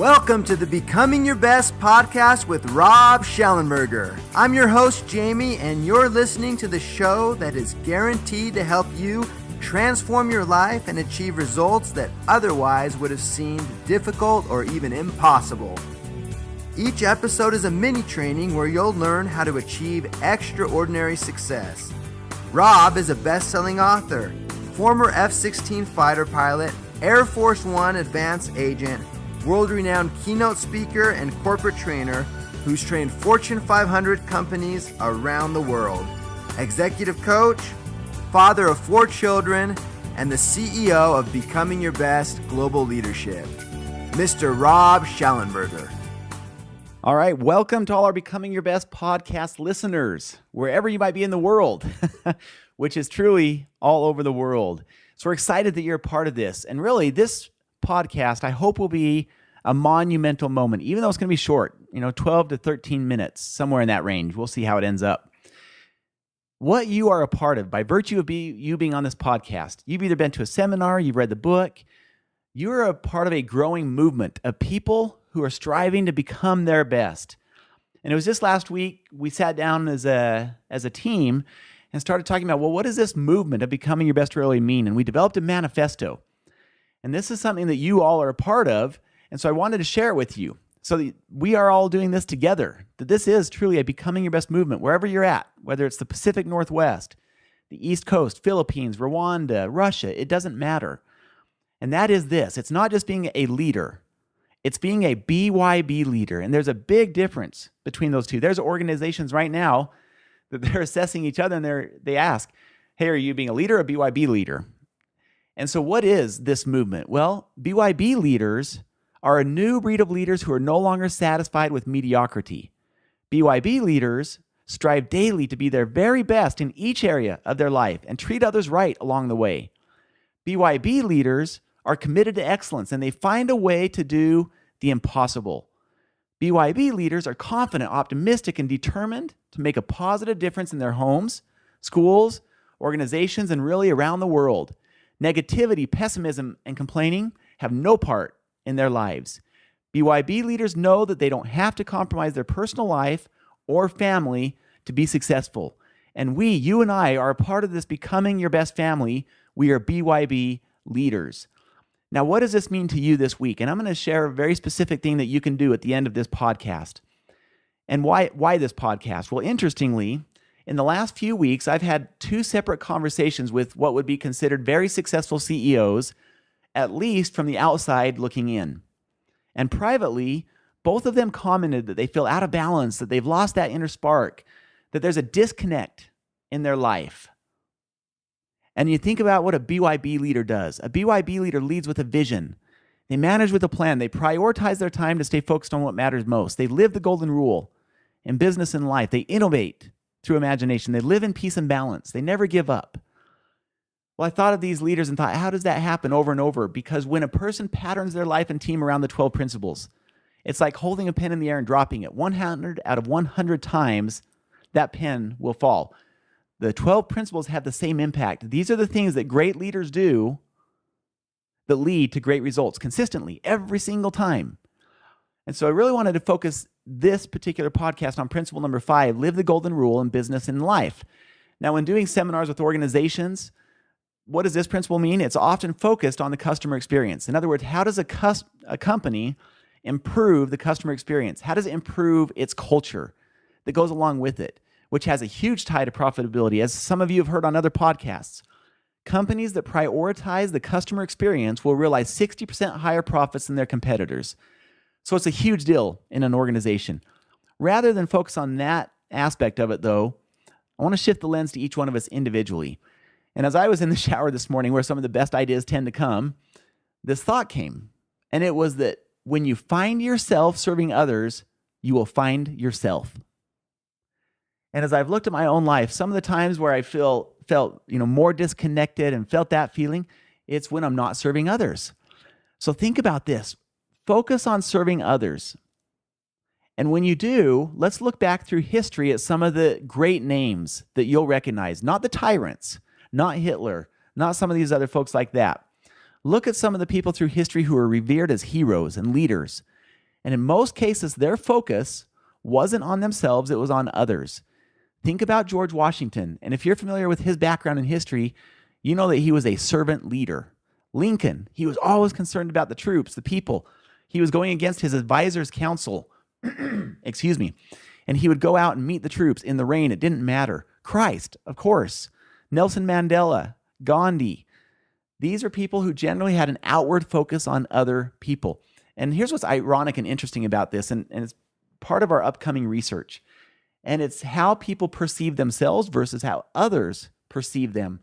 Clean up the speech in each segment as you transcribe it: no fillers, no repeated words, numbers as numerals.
Welcome to the Becoming Your Best podcast with Rob Schellenberger. I'm your host, Jamie, and you're listening to the show that is guaranteed to help you transform your life and achieve results that otherwise would have seemed difficult or even impossible. Each episode is a mini training where you'll learn how to achieve extraordinary success. Rob is a best-selling author, former F-16 fighter pilot, Air Force One advanced agent, world-renowned keynote speaker and corporate trainer who's trained Fortune 500 companies around the world, executive coach, father of 4 children, and the CEO of Becoming Your Best Global Leadership, Mr. Rob Schellenberger. All right, welcome to all our Becoming Your Best podcast listeners, wherever you might be in the world, which is truly all over the world. So we're excited that you're a part of this. And really, this podcast, I hope, will be a monumental moment, even though it's going to be short, 12 to 13 minutes, somewhere in that range. We'll see how it ends up. What you are a part of, by virtue of you being on this podcast, you've either been to a seminar, you've read the book, you're a part of a growing movement of people who are striving to become their best. And it was just last week, we sat down as a team and started talking about, well, what does this movement of becoming your best really mean? And we developed a manifesto. And this is something that you all are a part of, and so I wanted to share it with you. So that we are all doing this together, that this is truly a Becoming Your Best movement, wherever you're at, whether it's the Pacific Northwest, the East Coast, Philippines, Rwanda, Russia, it doesn't matter. And that is this. It's not just being a leader. It's being a BYB leader, and there's a big difference between those two. There's organizations right now that they're assessing each other, and they ask, hey, are you being a leader or a BYB leader? And so what is this movement? Well, BYB leaders are a new breed of leaders who are no longer satisfied with mediocrity. BYB leaders strive daily to be their very best in each area of their life and treat others right along the way. BYB leaders are committed to excellence, and they find a way to do the impossible. BYB leaders are confident, optimistic, and determined to make a positive difference in their homes, schools, organizations, and really around the world. Negativity, pessimism, and complaining have no part in their lives. BYB leaders know that they don't have to compromise their personal life or family to be successful. And you and I, are a part of this Becoming Your Best family. We are BYB leaders. Now, what does this mean to you this week? And I'm going to share a very specific thing that you can do at the end of this podcast. And why this podcast? Well, interestingly, in the last few weeks, I've had 2 separate conversations with what would be considered very successful CEOs, at least from the outside looking in. And privately, both of them commented that they feel out of balance, that they've lost that inner spark, that there's a disconnect in their life. And you think about what a BYB leader does. A BYB leader leads with a vision. They manage with a plan. They prioritize their time to stay focused on what matters most. They live the golden rule in business and life. They innovate through imagination. They live in peace and balance. They never give up. Well, I thought of these leaders and thought, how does that happen over and over? Because when a person patterns their life and team around the 12 principles, it's like holding a pen in the air and dropping it. 100 out of 100 times, that pen will fall. The 12 principles have the same impact. These are the things that great leaders do that lead to great results consistently, every single time. And so I really wanted to focus this particular podcast on principle number 5, live the golden rule in business and life. Now, when doing seminars with organizations, what does this principle mean? It's often focused on the customer experience. In other words, how does a company improve the customer experience? How does it improve its culture that goes along with it, which has a huge tie to profitability? As some of you have heard on other podcasts, companies that prioritize the customer experience will realize 60% higher profits than their competitors. So it's a huge deal in an organization. Rather than focus on that aspect of it, though, I want to shift the lens to each one of us individually. And as I was in the shower this morning, where some of the best ideas tend to come, this thought came. And it was that when you find yourself serving others, you will find yourself. And as I've looked at my own life, some of the times where I felt more disconnected and felt that feeling, it's when I'm not serving others. So think about this. Focus on serving others. And when you do, let's look back through history at some of the great names that you'll recognize. Not the tyrants, not Hitler, not some of these other folks like that. Look at some of the people through history who are revered as heroes and leaders. And in most cases, their focus wasn't on themselves, it was on others. Think about George Washington. And if you're familiar with his background in history, you know that he was a servant leader. Lincoln, he was always concerned about the troops, the people. He was going against his advisor's counsel. Excuse me. And he would go out and meet the troops in the rain. It didn't matter. Christ, of course. Nelson Mandela, Gandhi. These are people who generally had an outward focus on other people. And here's what's ironic and interesting about this, and it's part of our upcoming research. And it's how people perceive themselves versus how others perceive them.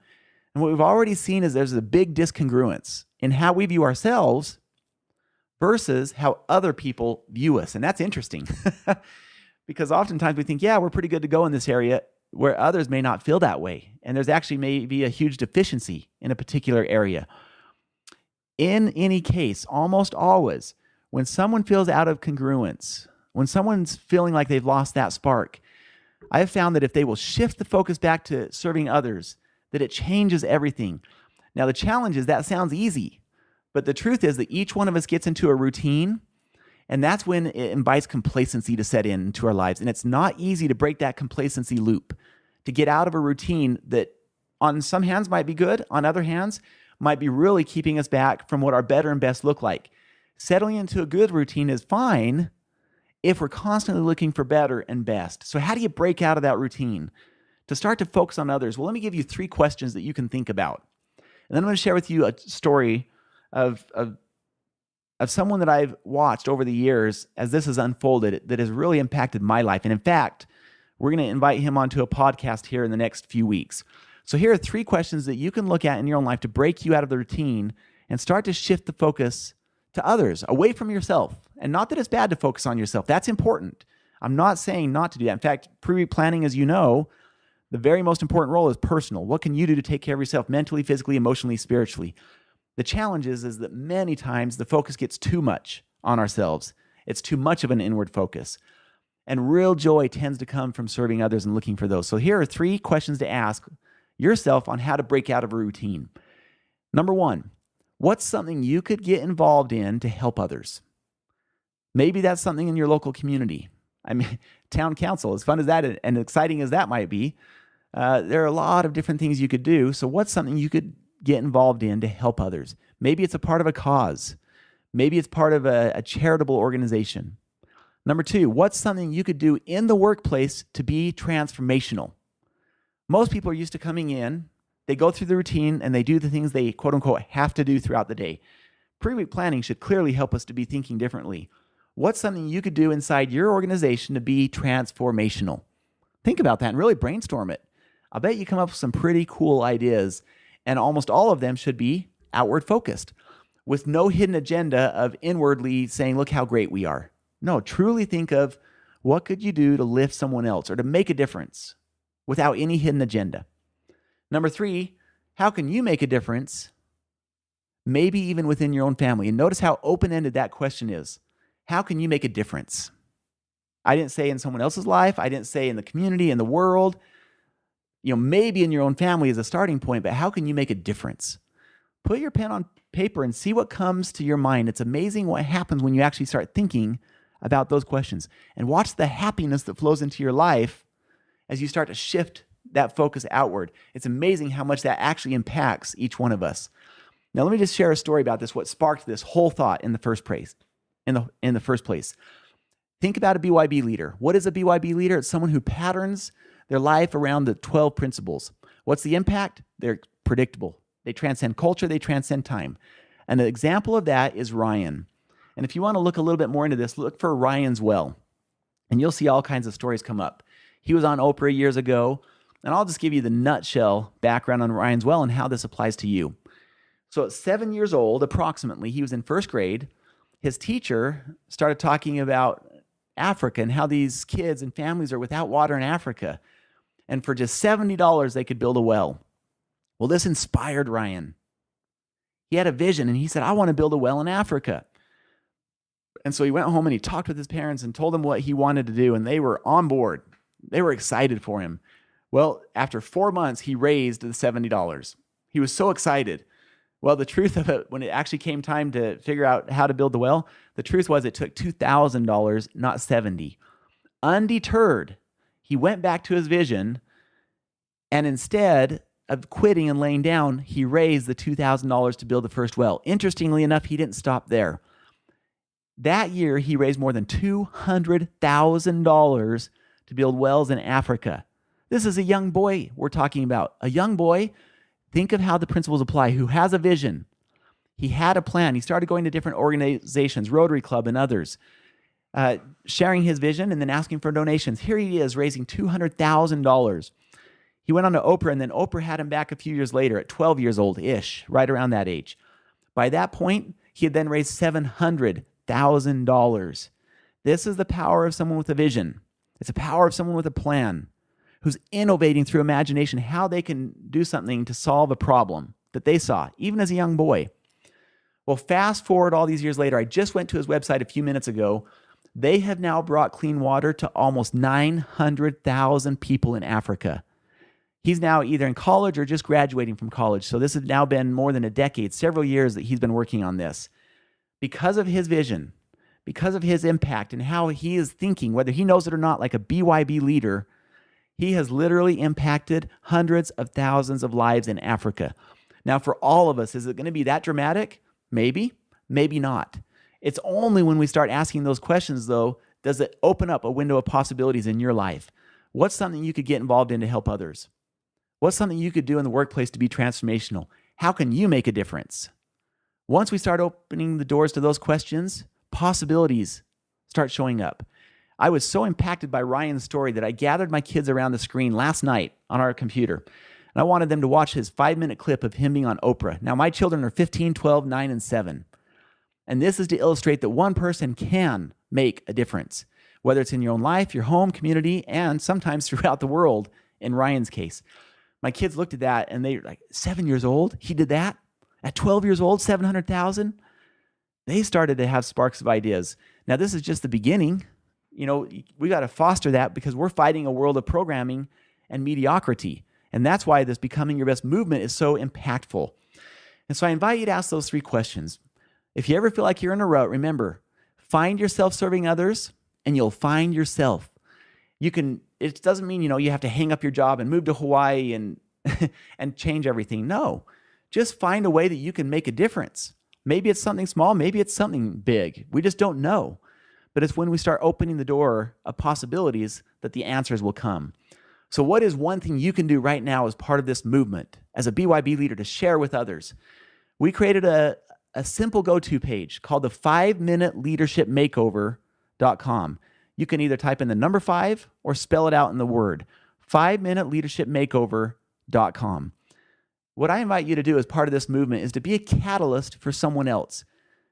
And what we've already seen is there's a big discongruence in how we view ourselves versus how other people view us. And that's interesting because oftentimes we think, yeah, we're pretty good to go in this area, where others may not feel that way. And there's actually may be a huge deficiency in a particular area. In any case, almost always, when someone feels out of congruence, when someone's feeling like they've lost that spark, I have found that if they will shift the focus back to serving others, that it changes everything. Now, the challenge is that sounds easy, but the truth is that each one of us gets into a routine, and that's when it invites complacency to set into our lives. And it's not easy to break that complacency loop, to get out of a routine that on some hands might be good, on other hands might be really keeping us back from what our better and best look like. Settling into a good routine is fine if we're constantly looking for better and best. So how do you break out of that routine to start to focus on others? Well, let me give you 3 questions that you can think about. And then I'm going to share with you a story of someone that I've watched over the years as this has unfolded that has really impacted my life. And in fact, we're going to invite him onto a podcast here in the next few weeks. So here are 3 questions that you can look at in your own life to break you out of the routine and start to shift the focus to others, away from yourself. And not that it's bad to focus on yourself. That's important. I'm not saying not to do that. In fact, pre-week planning, as you know, the very most important role is personal. What can you do to take care of yourself mentally, physically, emotionally, spiritually? The challenge is that many times the focus gets too much on ourselves. It's too much of an inward focus. And real joy tends to come from serving others and looking for those. So here are 3 questions to ask yourself on how to break out of a routine. Number 1, what's something you could get involved in to help others? Maybe that's something in your local community. I mean, town council, as fun as that and exciting as that might be, there are a lot of different things you could do. So what's something you could get involved in to help others? Maybe it's a part of a cause. Maybe it's part of a charitable organization. Number 2, what's something you could do in the workplace to be transformational? Most people are used to coming in, they go through the routine, and they do the things they, quote unquote, have to do throughout the day. Pre-week planning should clearly help us to be thinking differently. What's something you could do inside your organization to be transformational? Think about that and really brainstorm it. I bet you come up with some pretty cool ideas, and almost all of them should be outward focused, with no hidden agenda of inwardly saying, look how great we are. No, truly think of what could you do to lift someone else or to make a difference without any hidden agenda. Number 3, how can you make a difference, maybe even within your own family? And notice how open-ended that question is. How can you make a difference? I didn't say in someone else's life. I didn't say in the community, in the world. Maybe in your own family is a starting point, but how can you make a difference? Put your pen on paper and see what comes to your mind. It's amazing what happens when you actually start thinking about those questions. And watch the happiness that flows into your life as you start to shift that focus outward. It's amazing how much that actually impacts each one of us. Now, let me just share a story about this, what sparked this whole thought in the first place. In the first place. Think about a BYB leader. What is a BYB leader? It's someone who patterns their life around the 12 principles. What's the impact? They're predictable. They transcend culture. They transcend time. And an example of that is Ryan. And if you want to look a little bit more into this, look for Ryan's Well. And you'll see all kinds of stories come up. He was on Oprah years ago. And I'll just give you the nutshell background on Ryan's Well and how this applies to you. So at 7 years old, approximately, he was in first grade. His teacher started talking about Africa and how these kids and families are without water in Africa. And for just $70, they could build a well. Well, this inspired Ryan. He had a vision and he said, I want to build a well in Africa. And so he went home and he talked with his parents and told them what he wanted to do. And they were on board. They were excited for him. Well, after 4 months, he raised the $70. He was so excited. Well, the truth of it, when it actually came time to figure out how to build the well, the truth was it took $2,000, not $70. Undeterred, he went back to his vision, and instead of quitting and laying down, he raised the $2,000 to build the first well. Interestingly enough, he didn't stop there. That year, he raised more than $200,000 to build wells in Africa. This is a young boy we're talking about. A young boy, think of how the principles apply, who has a vision. He had a plan. He started going to different organizations, Rotary Club and others, sharing his vision and then asking for donations. Here he is raising $200,000. He went on to Oprah, and then Oprah had him back a few years later at 12 years old-ish, right around that age. By that point, he had then raised $700,000. This is the power of someone with a vision. It's the power of someone with a plan who's innovating through imagination how they can do something to solve a problem that they saw, even as a young boy. Well, fast forward all these years later, I just went to his website a few minutes ago. They have now brought clean water to almost 900,000 people in Africa. He's now either in college or just graduating from college. So this has now been more than a decade, several years that he's been working on this. Because of his vision, because of his impact and how he is thinking, whether he knows it or not, like a BYB leader, he has literally impacted hundreds of thousands of lives in Africa. Now, for all of us, is it going to be that dramatic? Maybe, maybe not. It's only when we start asking those questions, though, does it open up a window of possibilities in your life. What's something you could get involved in to help others? What's something you could do in the workplace to be transformational? How can you make a difference? Once we start opening the doors to those questions, possibilities start showing up. I was so impacted by Ryan's story that I gathered my kids around the screen last night on our computer, and I wanted them to watch his 5-minute clip of him being on Oprah. Now, my children are 15, 12, 9, and 7. And this is to illustrate that one person can make a difference, whether it's in your own life, your home, community, and sometimes throughout the world, in Ryan's case. My kids looked at that and they were like, 7 years old? He did that? At 12 years old, 700,000? They started to have sparks of ideas. Now, this is just the beginning. You know, we got to foster that because we're fighting a world of programming and mediocrity. And that's why this Becoming Your Best movement is so impactful. And so I invite you to ask those 3 questions. If you ever feel like you're in a rut, remember, find yourself serving others and you'll find yourself. It doesn't mean, you have to hang up your job and move to Hawaii and and change everything. No, just find a way that you can make a difference. Maybe it's something small, maybe it's something big. We just don't know. But it's when we start opening the door of possibilities that the answers will come. So what is one thing you can do right now as part of this movement, as a BYB leader, to share with others? We created a simple go-to page called the 5minuteleadershipmakeover.com. You can either type in the number 5 or spell it out in the word, 5minuteleadershipmakeover.com. What I invite you to do as part of this movement is to be a catalyst for someone else.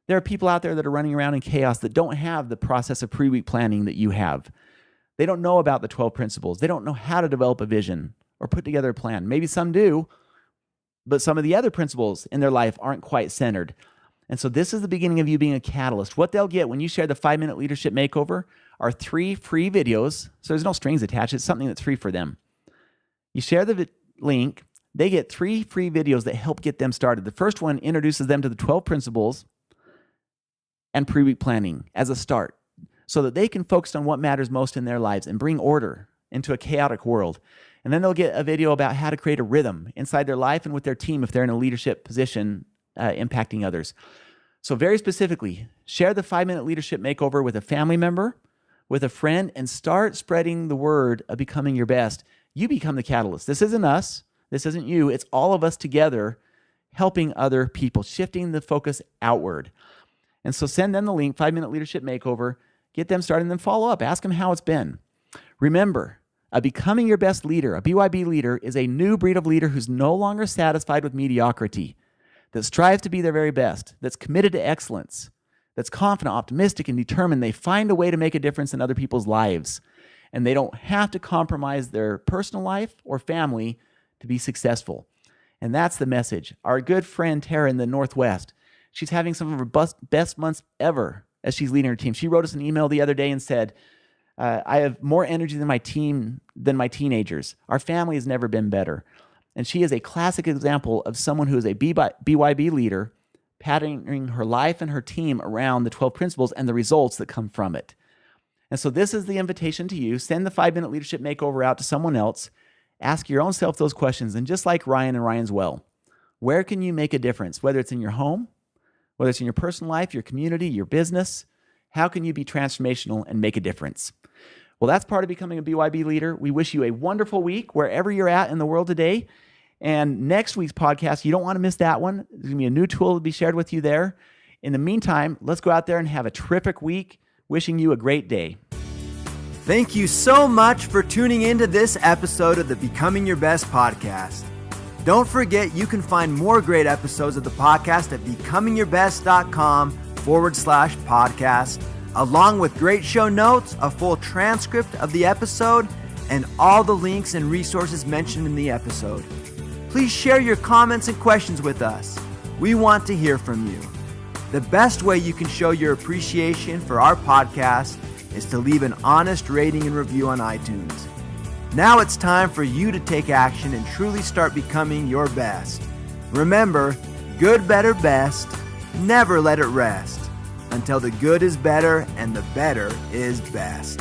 There are people out there that are running around in chaos that don't have the process of pre-week planning that you have. They don't know about the 12 principles. They don't know how to develop a vision or put together a plan. Maybe some do, but some of the other principles in their life aren't quite centered. And so this is the beginning of you being a catalyst. What they'll get when you share the 5-minute leadership makeover are 3 free videos. So there's no strings attached. It's something that's free for them. You share the link. They get 3 free videos that help get them started. The first one introduces them to the 12 principles and pre-week planning as a start so that they can focus on what matters most in their lives and bring order into a chaotic world. And then they'll get a video about how to create a rhythm inside their life and with their team if they're in a leadership position impacting others. So very specifically, share the 5-minute leadership makeover with a family member, with a friend, and start spreading the word of becoming your best. You become the catalyst. This isn't us. This isn't you. It's all of us together helping other people, shifting the focus outward. And so send them the link, 5-minute leadership makeover, get them started, and then follow up. Ask them how it's been. Remember, a Becoming Your Best leader, a BYB leader, is a new breed of leader who's no longer satisfied with mediocrity, that strives to be their very best, that's committed to excellence, that's confident, optimistic, and determined. They find a way to make a difference in other people's lives, and they don't have to compromise their personal life or family to be successful. And that's the message. Our good friend Tara in the Northwest, she's having some of her best months ever as she's leading her team. She wrote us an email the other day and said, I have more energy than my team, than my teenagers. Our family has never been better. And she is a classic example of someone who is a BYB leader, patterning her life and her team around the 12 principles and the results that come from it. And so this is the invitation to you. Send the 5-minute leadership makeover out to someone else. Ask your own self those questions. And just like Ryan and Ryan's well, where can you make a difference? Whether it's in your home, whether it's in your personal life, your community, your business, how can you be transformational and make a difference? Well, that's part of becoming a BYB leader. We wish you a wonderful week wherever you're at in the world today. And next week's podcast, you don't want to miss that one. There's going to be a new tool to be shared with you there. In the meantime, let's go out there and have a terrific week. Wishing you a great day. Thank you so much for tuning into this episode of the Becoming Your Best podcast. Don't forget you can find more great episodes of the podcast at becomingyourbest.com/podcast, along with great show notes, a full transcript of the episode, and all the links and resources mentioned in the episode. Please share your comments and questions with us. We want to hear from you. The best way you can show your appreciation for our podcast is to leave an honest rating and review on iTunes. Now it's time for you to take action and truly start becoming your best. Remember, good, better, best. Never let it rest until the good is better and the better is best.